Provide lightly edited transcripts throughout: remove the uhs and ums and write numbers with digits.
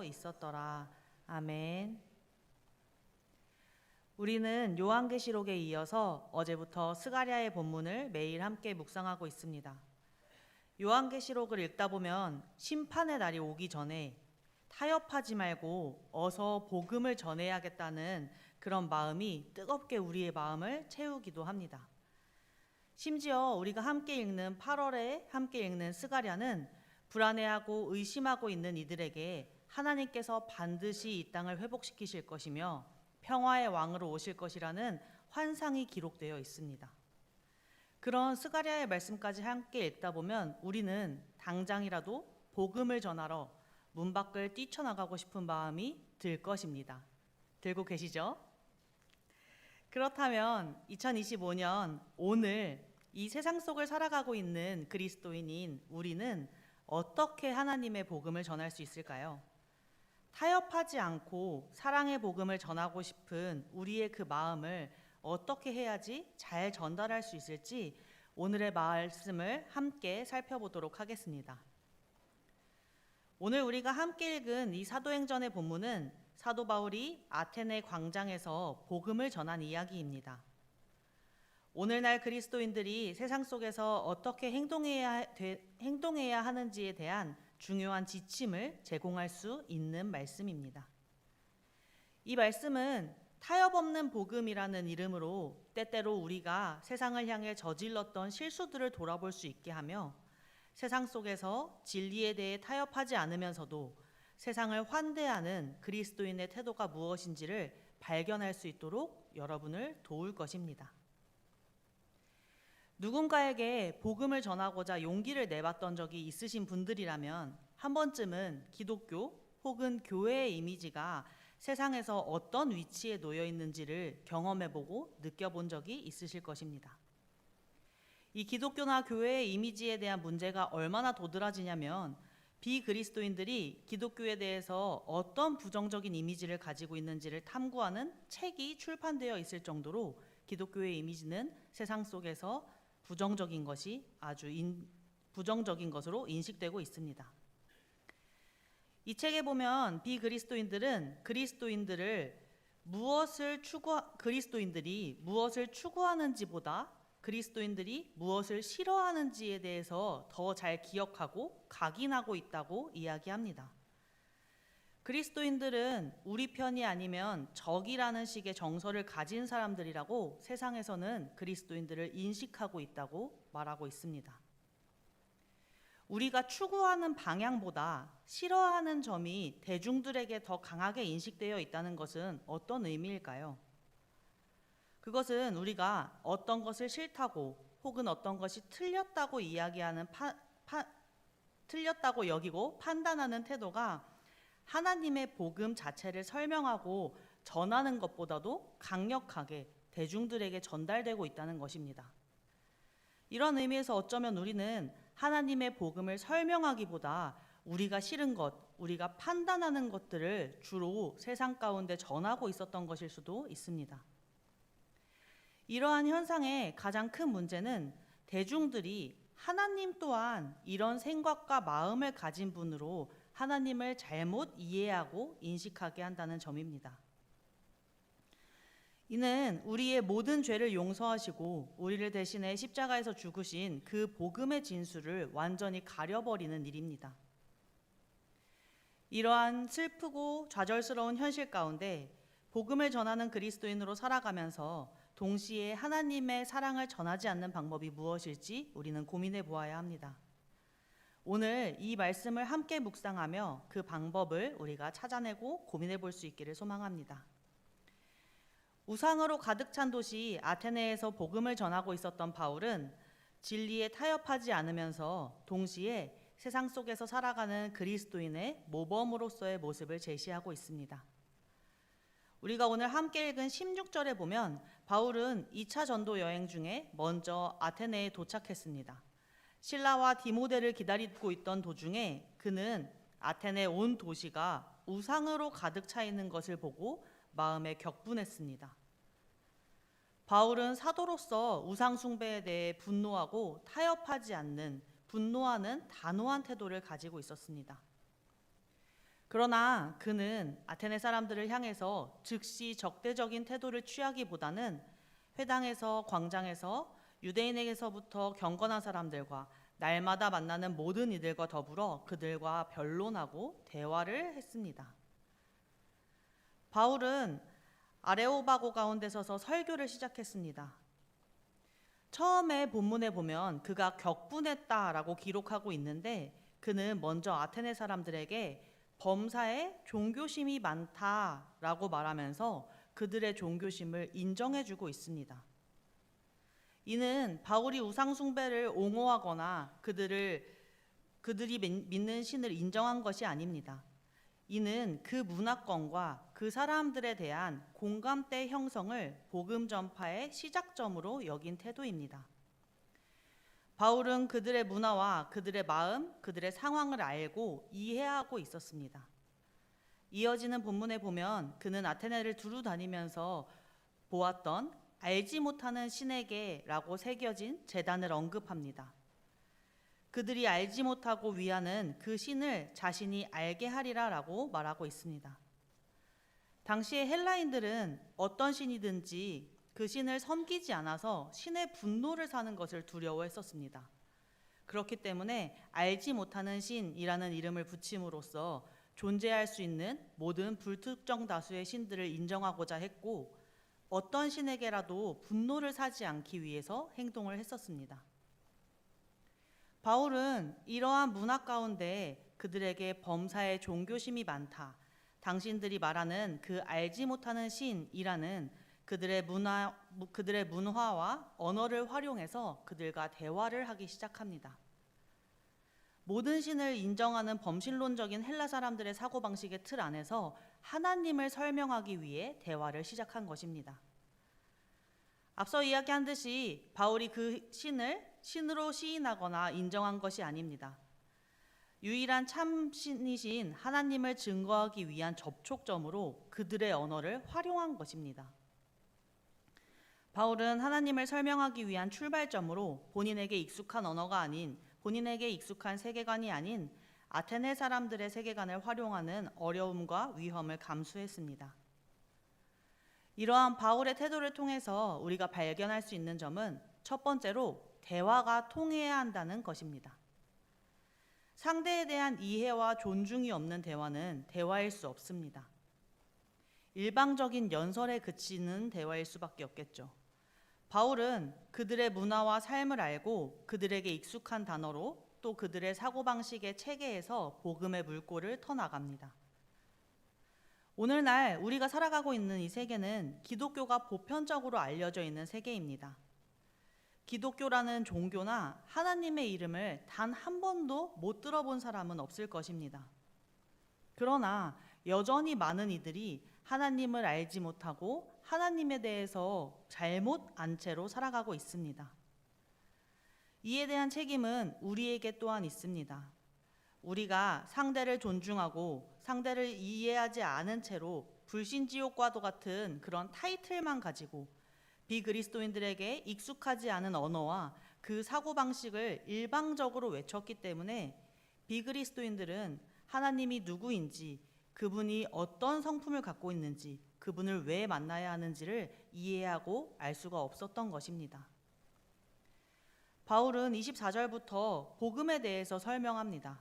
하고 있었더라. 아멘. 우리는 요한계시록에 이어서 어제부터 스가랴의 본문을 매일 함께 묵상하고 있습니다. 요한계시록을 읽다 보면 심판의 날이 오기 전에 타협하지 말고 어서 복음을 전해야겠다는 그런 마음이 뜨겁게 우리의 마음을 채우기도 합니다. 심지어 우리가 함께 읽는 8월에 함께 읽는 스가랴는 불안해하고 의심하고 있는 이들에게 하나님께서 반드시 이 땅을 회복시키실 것이며 평화의 왕으로 오실 것이라는 환상이 기록되어 있습니다. 그런 스가랴의 말씀까지 함께 읽다 보면 우리는 당장이라도 복음을 전하러 문 밖을 뛰쳐나가고 싶은 마음이 들 것입니다. 들고 계시죠? 그렇다면 2025년 오늘 이 세상 속을 살아가고 있는 그리스도인인 우리는 어떻게 하나님의 복음을 전할 수 있을까요? 타협하지 않고 사랑의 복음을 전하고 싶은 우리의 그 마음을 어떻게 해야지 잘 전달할 수 있을지 오늘의 말씀을 함께 살펴보도록 하겠습니다. 오늘 우리가 함께 읽은 이 사도행전의 본문은 사도 바울이 아테네 광장에서 복음을 전한 이야기입니다. 오늘날 그리스도인들이 세상 속에서 어떻게 행동해야 하는지에 대한 중요한 지침을 제공할 수 있는 말씀입니다. 이 말씀은 타협 없는 복음이라는 이름으로 때때로 우리가 세상을 향해 저질렀던 실수들을 돌아볼 수 있게 하며 세상 속에서 진리에 대해 타협하지 않으면서도 세상을 환대하는 그리스도인의 태도가 무엇인지를 발견할 수 있도록 여러분을 도울 것입니다. 누군가에게 복음을 전하고자 용기를 내봤던 적이 있으신 분들이라면 한 번쯤은 기독교 혹은 교회의 이미지가 세상에서 어떤 위치에 놓여 있는지를 경험해보고 느껴본 적이 있으실 것입니다. 이 기독교나 교회의 이미지에 대한 문제가 얼마나 도드라지냐면 비그리스도인들이 기독교에 대해서 어떤 부정적인 이미지를 가지고 있는지를 탐구하는 책이 출판되어 있을 정도로 기독교의 이미지는 세상 속에서 부정적인 것으로 인식되고 있습니다. 이 책에 보면 비그리스도인들은 그리스도인들이 무엇을 추구하는지보다 그리스도인들이 무엇을 싫어하는지에 대해서 더 잘 기억하고 각인하고 있다고 이야기합니다. 그리스도인들은 우리 편이 아니면 적이라는 식의 정서를 가진 사람들이라고 세상에서는 그리스도인들을 인식하고 있다고 말하고 있습니다. 우리가 추구하는 방향보다 싫어하는 점이 대중들에게 더 강하게 인식되어 있다는 것은 어떤 의미일까요? 그것은 우리가 어떤 것을 싫다고 혹은 어떤 것이 틀렸다고 이야기하는 틀렸다고 여기고 판단하는 태도가 하나님의 복음 자체를 설명하고 전하는 것보다도 강력하게 대중들에게 전달되고 있다는 것입니다. 이런 의미에서 어쩌면 우리는 하나님의 복음을 설명하기보다 우리가 싫은 것, 우리가 판단하는 것들을 주로 세상 가운데 전하고 있었던 것일 수도 있습니다. 이러한 현상의 가장 큰 문제는 대중들이 하나님 또한 이런 생각과 마음을 가진 분으로 하나님을 잘못 이해하고 인식하게 한다는 점입니다. 이는 우리의 모든 죄를 용서하시고 우리를 대신해 십자가에서 죽으신 그 복음의 진수를 완전히 가려버리는 일입니다. 이러한 슬프고 좌절스러운 현실 가운데 복음을 전하는 그리스도인으로 살아가면서 동시에 하나님의 사랑을 전하지 않는 방법이 무엇일지 우리는 고민해 보아야 합니다. 오늘 이 말씀을 함께 묵상하며 그 방법을 우리가 찾아내고 고민해 볼 수 있기를 소망합니다. 우상으로 가득 찬 도시 아테네에서 복음을 전하고 있었던 바울은 진리에 타협하지 않으면서 동시에 세상 속에서 살아가는 그리스도인의 모범으로서의 모습을 제시하고 있습니다. 우리가 오늘 함께 읽은 16절에 보면 바울은 2차 전도 여행 중에 먼저 아테네에 도착했습니다. 실라와 디모데를 기다리고 있던 도중에 그는 아테네 온 도시가 우상으로 가득 차 있는 것을 보고 마음에 격분했습니다. 바울은 사도로서 우상 숭배에 대해 분노하고 타협하지 않는 분노하는 단호한 태도를 가지고 있었습니다. 그러나 그는 아테네 사람들을 향해서 즉시 적대적인 태도를 취하기보다는 회당에서, 광장에서, 유대인에게서부터 경건한 사람들과 날마다 만나는 모든 이들과 더불어 그들과 변론하고 대화를 했습니다. 바울은 아레오바고 가운데 서서 설교를 시작했습니다. 처음에 본문에 보면 그가 격분했다라고 기록하고 있는데, 그는 먼저 아테네 사람들에게 범사에 종교심이 많다라고 말하면서 그들의 종교심을 인정해주고 있습니다. 이는 바울이 우상숭배를 옹호하거나 그들이 믿는 신을 인정한 것이 아닙니다. 이는 그 문화권과 그 사람들에 대한 공감대 형성을 복음 전파의 시작점으로 여긴 태도입니다. 바울은 그들의 문화와 그들의 마음, 그들의 상황을 알고 이해하고 있었습니다. 이어지는 본문에 보면 그는 아테네를 두루 다니면서 보았던 알지 못하는 신에게라고 새겨진 제단을 언급합니다. 그들이 알지 못하고 위하는 그 신을 자신이 알게 하리라라고 말하고 있습니다. 당시의 헬라인들은 어떤 신이든지 그 신을 섬기지 않아서 신의 분노를 사는 것을 두려워했었습니다. 그렇기 때문에 알지 못하는 신이라는 이름을 붙임으로써 존재할 수 있는 모든 불특정 다수의 신들을 인정하고자 했고, 어떤 신에게라도 분노를 사지 않기 위해서 행동을 했었습니다. 바울은 이러한 문화 가운데 그들에게 범사에 종교심이 많다, 당신들이 말하는 그 알지 못하는 신이라는 그들의 문화와 언어를 활용해서 그들과 대화를 하기 시작합니다. 모든 신을 인정하는 범신론적인 헬라 사람들의 사고방식의 틀 안에서 하나님을 설명하기 위해 대화를 시작한 것입니다. 앞서 이야기한 듯이 바울이 그 신을 신으로 시인하거나 인정한 것이 아닙니다. 유일한 참신이신 하나님을 증거하기 위한 접촉점으로 그들의 언어를 활용한 것입니다. 바울은 하나님을 설명하기 위한 출발점으로 본인에게 익숙한 언어가 아닌, 본인에게 익숙한 세계관이 아닌 아테네 사람들의 세계관을 활용하는 어려움과 위험을 감수했습니다. 이러한 바울의 태도를 통해서 우리가 발견할 수 있는 점은 첫 번째로 대화가 통해야 한다는 것입니다. 상대에 대한 이해와 존중이 없는 대화는 대화일 수 없습니다. 일방적인 연설에 그치는 대화일 수밖에 없겠죠. 바울은 그들의 문화와 삶을 알고 그들에게 익숙한 단어로 또 그들의 사고방식의 체계에서 복음의 물꼬를 터나갑니다. 오늘날 우리가 살아가고 있는 이 세계는 기독교가 보편적으로 알려져 있는 세계입니다. 기독교라는 종교나 하나님의 이름을 단 한 번도 못 들어본 사람은 없을 것입니다. 그러나 여전히 많은 이들이 하나님을 알지 못하고 하나님에 대해서 잘못 안 채로 살아가고 있습니다. 이에 대한 책임은 우리에게 또한 있습니다. 우리가 상대를 존중하고 상대를 이해하지 않은 채로 불신지옥과도 같은 그런 타이틀만 가지고 비그리스도인들에게 익숙하지 않은 언어와 그 사고방식을 일방적으로 외쳤기 때문에 비그리스도인들은 하나님이 누구인지, 그분이 어떤 성품을 갖고 있는지, 그분을 왜 만나야 하는지를 이해하고 알 수가 없었던 것입니다. 바울은 24절부터 복음에 대해서 설명합니다.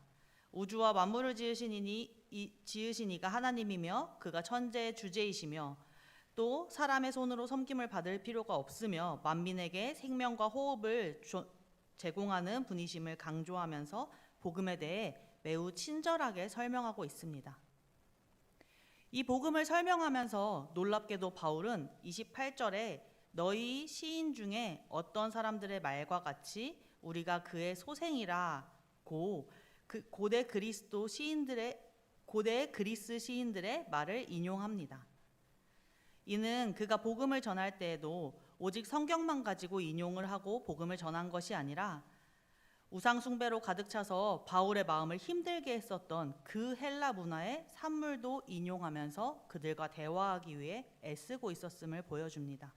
우주와 만물을 지으신 이가 하나님이며 그가 천재의 주제이시며 또 사람의 손으로 섬김을 받을 필요가 없으며 만민에게 생명과 호흡을 제공하는 분이심을 강조하면서 복음에 대해 매우 친절하게 설명하고 있습니다. 이 복음을 설명하면서 놀랍게도 바울은 28절에 너희 시인 중에 어떤 사람들의 말과 같이 우리가 그의 소생이라고 고대 그리스 시인들의 말을 인용합니다. 이는 그가 복음을 전할 때에도 오직 성경만 가지고 인용을 하고 복음을 전한 것이 아니라 우상숭배로 가득 차서 바울의 마음을 힘들게 했었던 그 헬라 문화의 산물도 인용하면서 그들과 대화하기 위해 애쓰고 있었음을 보여줍니다.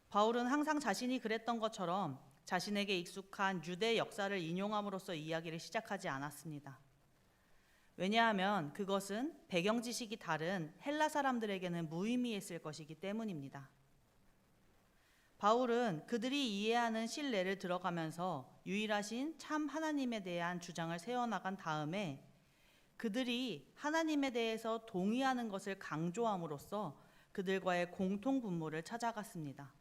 바울은 항상 자신이 그랬던 것처럼 자신에게 익숙한 유대 역사를 인용함으로써 이야기를 시작하지 않았습니다. 왜냐하면 그것은 배경 지식이 다른 헬라 사람들에게는 무의미했을 것이기 때문입니다. 바울은 그들이 이해하는 신뢰를 들어가면서 유일하신 참 하나님에 대한 주장을 세워나간 다음에 그들이 하나님에 대해서 동의하는 것을 강조함으로써 그들과의 공통 분모를 찾아갔습니다.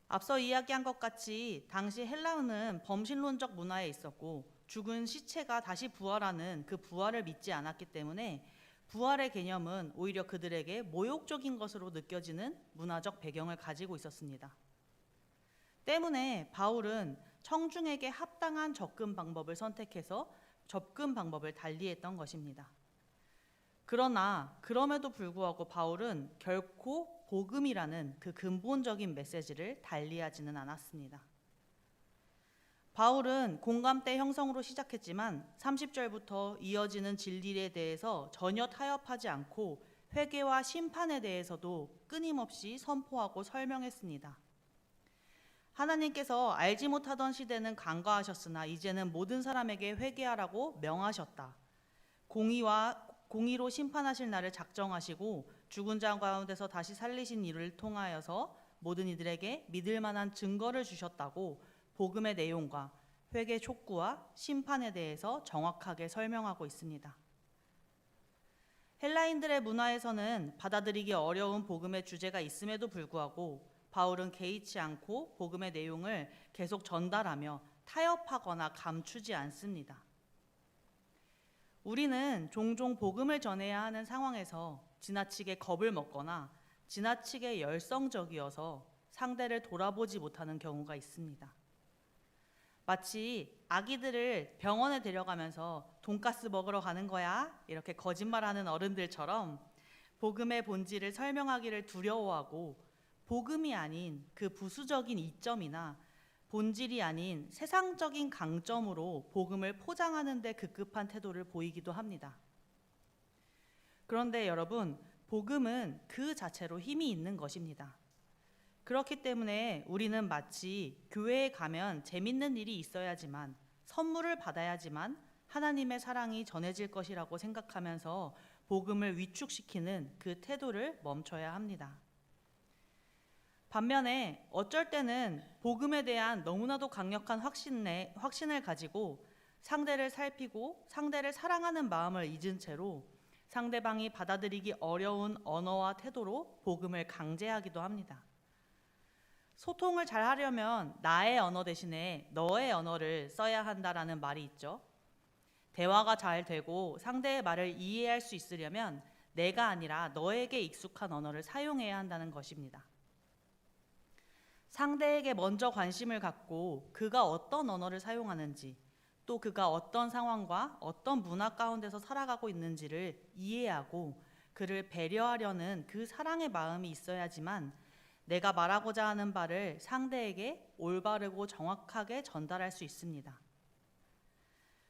앞서 이야기한 것 같이 당시 헬라는 범신론적 문화에 있었고 죽은 시체가 다시 부활하는 그 부활을 믿지 않았기 때문에 부활의 개념은 오히려 그들에게 모욕적인 것으로 느껴지는 문화적 배경을 가지고 있었습니다. 때문에 바울은 청중에게 합당한 접근 방법을 선택해서 접근 방법을 달리했던 것입니다. 그러나 그럼에도 불구하고 바울은 결코 복음이라는 그 근본적인 메시지를 달리하지는 않았습니다. 바울은 공감대 형성으로 시작했지만 30절부터 이어지는 진리에 대해서 전혀 타협하지 않고 회개와 심판에 대해서도 끊임없이 선포하고 설명했습니다. 하나님께서 알지 못하던 시대는 간과하셨으나 이제는 모든 사람에게 회개하라고 명하셨다. 공의로 심판하실 날을 작정하시고 죽은 자 가운데서 다시 살리신 이를 통하여서 모든 이들에게 믿을 만한 증거를 주셨다고 복음의 내용과 회개 촉구와 심판에 대해서 정확하게 설명하고 있습니다. 헬라인들의 문화에서는 받아들이기 어려운 복음의 주제가 있음에도 불구하고 바울은 개의치 않고 복음의 내용을 계속 전달하며 타협하거나 감추지 않습니다. 우리는 종종 복음을 전해야 하는 상황에서 지나치게 겁을 먹거나 지나치게 열성적이어서 상대를 돌아보지 못하는 경우가 있습니다. 마치 아기들을 병원에 데려가면서 돈가스 먹으러 가는 거야 이렇게 거짓말하는 어른들처럼 복음의 본질을 설명하기를 두려워하고 복음이 아닌 그 부수적인 이점이나 본질이 아닌 세상적인 강점으로 복음을 포장하는 데 급급한 태도를 보이기도 합니다. 그런데 여러분, 복음은 그 자체로 힘이 있는 것입니다. 그렇기 때문에 우리는 마치 교회에 가면 재밌는 일이 있어야지만 선물을 받아야지만 하나님의 사랑이 전해질 것이라고 생각하면서 복음을 위축시키는 그 태도를 멈춰야 합니다. 반면에 어쩔 때는 복음에 대한 너무나도 강력한 확신을 가지고 상대를 살피고 상대를 사랑하는 마음을 잊은 채로 상대방이 받아들이기 어려운 언어와 태도로 복음을 강제하기도 합니다. 소통을 잘 하려면 나의 언어 대신에 너의 언어를 써야 한다라는 말이 있죠. 대화가 잘 되고 상대의 말을 이해할 수 있으려면 내가 아니라 너에게 익숙한 언어를 사용해야 한다는 것입니다. 상대에게 먼저 관심을 갖고 그가 어떤 언어를 사용하는지 또 그가 어떤 상황과 어떤 문화 가운데서 살아가고 있는지를 이해하고 그를 배려하려는 그 사랑의 마음이 있어야지만 내가 말하고자 하는 바를 상대에게 올바르고 정확하게 전달할 수 있습니다.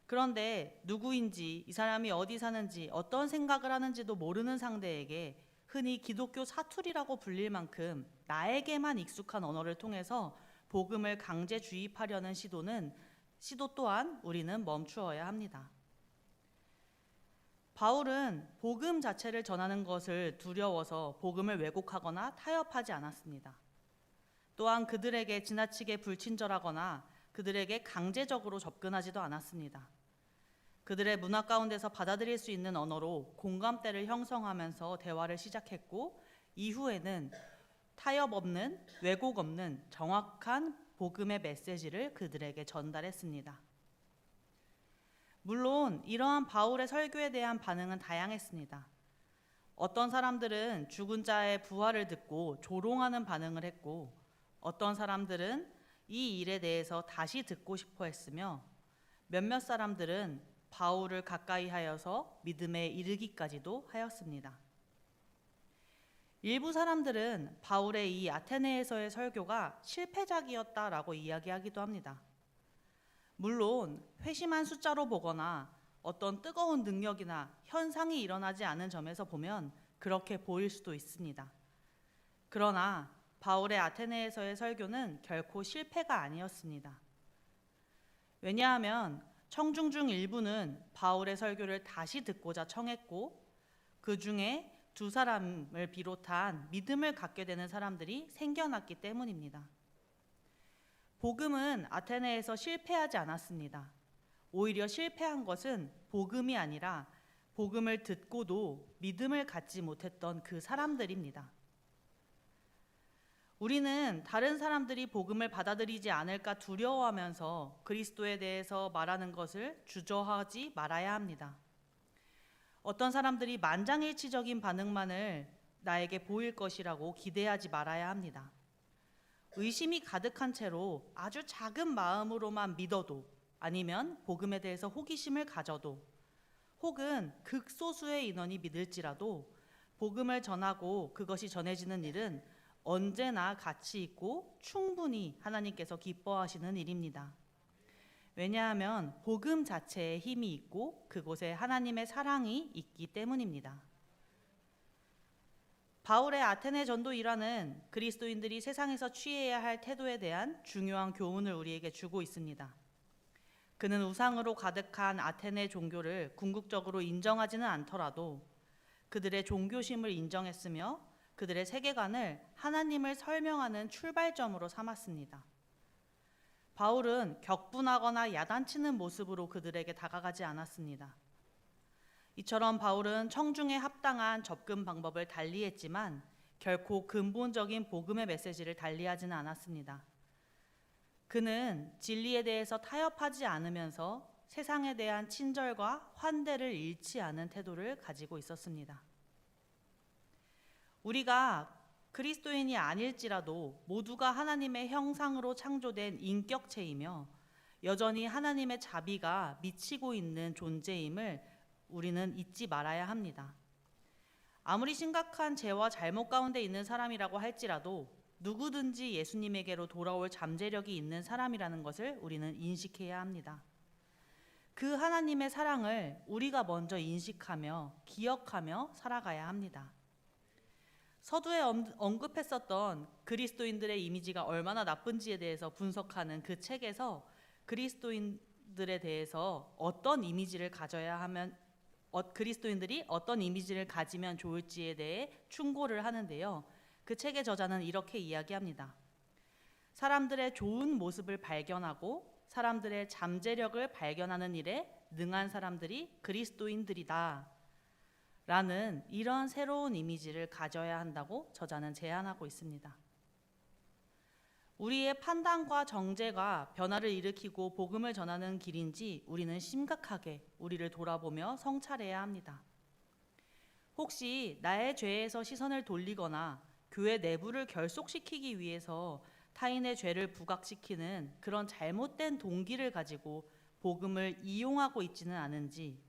그런데 누구인지 이 사람이 어디 사는지 어떤 생각을 하는지도 모르는 상대에게 흔히 기독교 사투리라고 불릴 만큼 나에게만 익숙한 언어를 통해서 복음을 강제 주입하려는 시도 또한 우리는 멈추어야 합니다. 바울은 복음 자체를 전하는 것을 두려워서 복음을 왜곡하거나 타협하지 않았습니다. 또한 그들에게 지나치게 불친절하거나 그들에게 강제적으로 접근하지도 않았습니다. 그들의 문화 가운데서 받아들일 수 있는 언어로 공감대를 형성하면서 대화를 시작했고 이후에는 타협 없는 왜곡 없는 정확한 복음의 메시지를 그들에게 전달했습니다. 물론 이러한 바울의 설교에 대한 반응은 다양했습니다. 어떤 사람들은 죽은 자의 부활을 듣고 조롱하는 반응을 했고 어떤 사람들은 이 일에 대해서 다시 듣고 싶어 했으며 몇몇 사람들은 바울을 가까이 하여서 믿음에 이르기까지도 하였습니다. 일부 사람들은 바울의 이 아테네에서의 설교가 실패작이었다라고 이야기하기도 합니다. 물론 회심한 숫자로 보거나 어떤 뜨거운 능력이나 현상이 일어나지 않은 점에서 보면 그렇게 보일 수도 있습니다. 그러나 바울의 아테네에서의 설교는 결코 실패가 아니었습니다. 왜냐하면 청중 중 일부는 바울의 설교를 다시 듣고자 청했고, 그 중에 2사람을 비롯한 믿음을 갖게 되는 사람들이 생겨났기 때문입니다. 복음은 아테네에서 실패하지 않았습니다. 오히려 실패한 것은 복음이 아니라 복음을 듣고도 믿음을 갖지 못했던 그 사람들입니다. 우리는 다른 사람들이 복음을 받아들이지 않을까 두려워하면서 그리스도에 대해서 말하는 것을 주저하지 말아야 합니다. 어떤 사람들이 만장일치적인 반응만을 나에게 보일 것이라고 기대하지 말아야 합니다. 의심이 가득한 채로 아주 작은 마음으로만 믿어도, 아니면 복음에 대해서 호기심을 가져도, 혹은 극소수의 인원이 믿을지라도 복음을 전하고 그것이 전해지는 일은 언제나 가치 있고 충분히 하나님께서 기뻐하시는 일입니다. 왜냐하면 복음 자체에 힘이 있고 그곳에 하나님의 사랑이 있기 때문입니다. 바울의 아테네 전도 일화는 그리스도인들이 세상에서 취해야 할 태도에 대한 중요한 교훈을 우리에게 주고 있습니다. 그는 우상으로 가득한 아테네 종교를 궁극적으로 인정하지는 않더라도 그들의 종교심을 인정했으며 그들의 세계관을 하나님을 설명하는 출발점으로 삼았습니다. 바울은 격분하거나 야단치는 모습으로 그들에게 다가가지 않았습니다. 이처럼 바울은 청중에 합당한 접근 방법을 달리했지만 결코 근본적인 복음의 메시지를 달리하지는 않았습니다. 그는 진리에 대해서 타협하지 않으면서 세상에 대한 친절과 환대를 잃지 않은 태도를 가지고 있었습니다. 우리가 그리스도인이 아닐지라도 모두가 하나님의 형상으로 창조된 인격체이며 여전히 하나님의 자비가 미치고 있는 존재임을 우리는 잊지 말아야 합니다. 아무리 심각한 죄와 잘못 가운데 있는 사람이라고 할지라도 누구든지 예수님에게로 돌아올 잠재력이 있는 사람이라는 것을 우리는 인식해야 합니다. 그 하나님의 사랑을 우리가 먼저 인식하며 기억하며 살아가야 합니다. 서두에 언급했었던 그리스도인들의 이미지가 얼마나 나쁜지에 대해서 분석하는 그 책에서 그리스도인들에 대해서 어떤 이미지를 가져야 하면 그리스도인들이 어떤 이미지를 가지면 좋을지에 대해 충고를 하는데요. 그 책의 저자는 이렇게 이야기합니다. 사람들의 좋은 모습을 발견하고 사람들의 잠재력을 발견하는 일에 능한 사람들이 그리스도인들이다 라는 이런 새로운 이미지를 가져야 한다고 저자는 제안하고 있습니다. 우리의 판단과 정죄가 변화를 일으키고 복음을 전하는 길인지 우리는 심각하게 우리를 돌아보며 성찰해야 합니다. 혹시 나의 죄에서 시선을 돌리거나 교회 내부를 결속시키기 위해서 타인의 죄를 부각시키는 그런 잘못된 동기를 가지고 복음을 이용하고 있지는 않은지,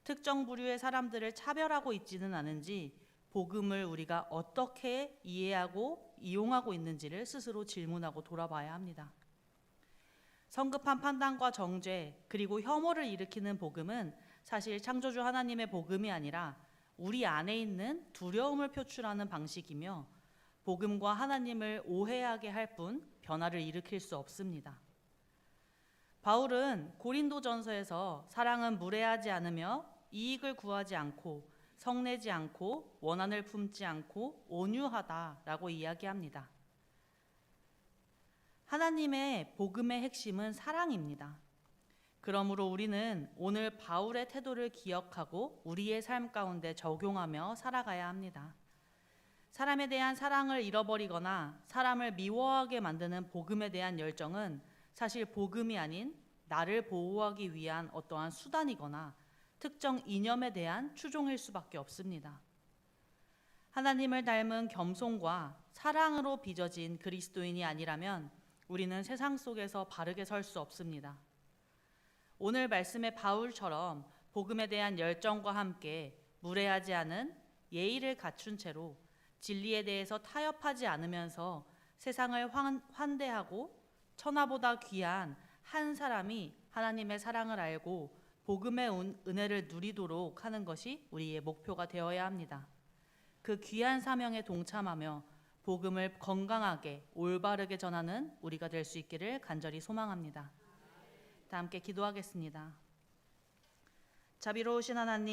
특정 부류의 사람들을 차별하고 있지는 않은지 복음을 우리가 어떻게 이해하고 이용하고 있는지를 스스로 질문하고 돌아봐야 합니다. 성급한 판단과 정죄 그리고 혐오를 일으키는 복음은 사실 창조주 하나님의 복음이 아니라 우리 안에 있는 두려움을 표출하는 방식이며 복음과 하나님을 오해하게 할 뿐 변화를 일으킬 수 없습니다. 바울은 고린도전서에서 사랑은 무례하지 않으며 이익을 구하지 않고 성내지 않고 원한을 품지 않고 온유하다라고 이야기합니다. 하나님의 복음의 핵심은 사랑입니다. 그러므로 우리는 오늘 바울의 태도를 기억하고 우리의 삶 가운데 적용하며 살아가야 합니다. 사람에 대한 사랑을 잃어버리거나 사람을 미워하게 만드는 복음에 대한 열정은 사실 복음이 아닌 나를 보호하기 위한 어떠한 수단이거나 특정 이념에 대한 추종일 수밖에 없습니다. 하나님을 닮은 겸손과 사랑으로 빚어진 그리스도인이 아니라면 우리는 세상 속에서 바르게 설 수 없습니다. 오늘 말씀의 바울처럼 복음에 대한 열정과 함께 무례하지 않은 예의를 갖춘 채로 진리에 대해서 타협하지 않으면서 세상을 환대하고 천하보다 귀한 한 사람이 하나님의 사랑을 알고 복음의 은혜를 누리도록 하는 것이 우리의 목표가 되어야 합니다. 그 귀한 사명에 동참하며 복음을 건강하게 올바르게 전하는 우리가 될 수 있기를 간절히 소망합니다. 다 함께 기도하겠습니다. 자비로우신 하나님,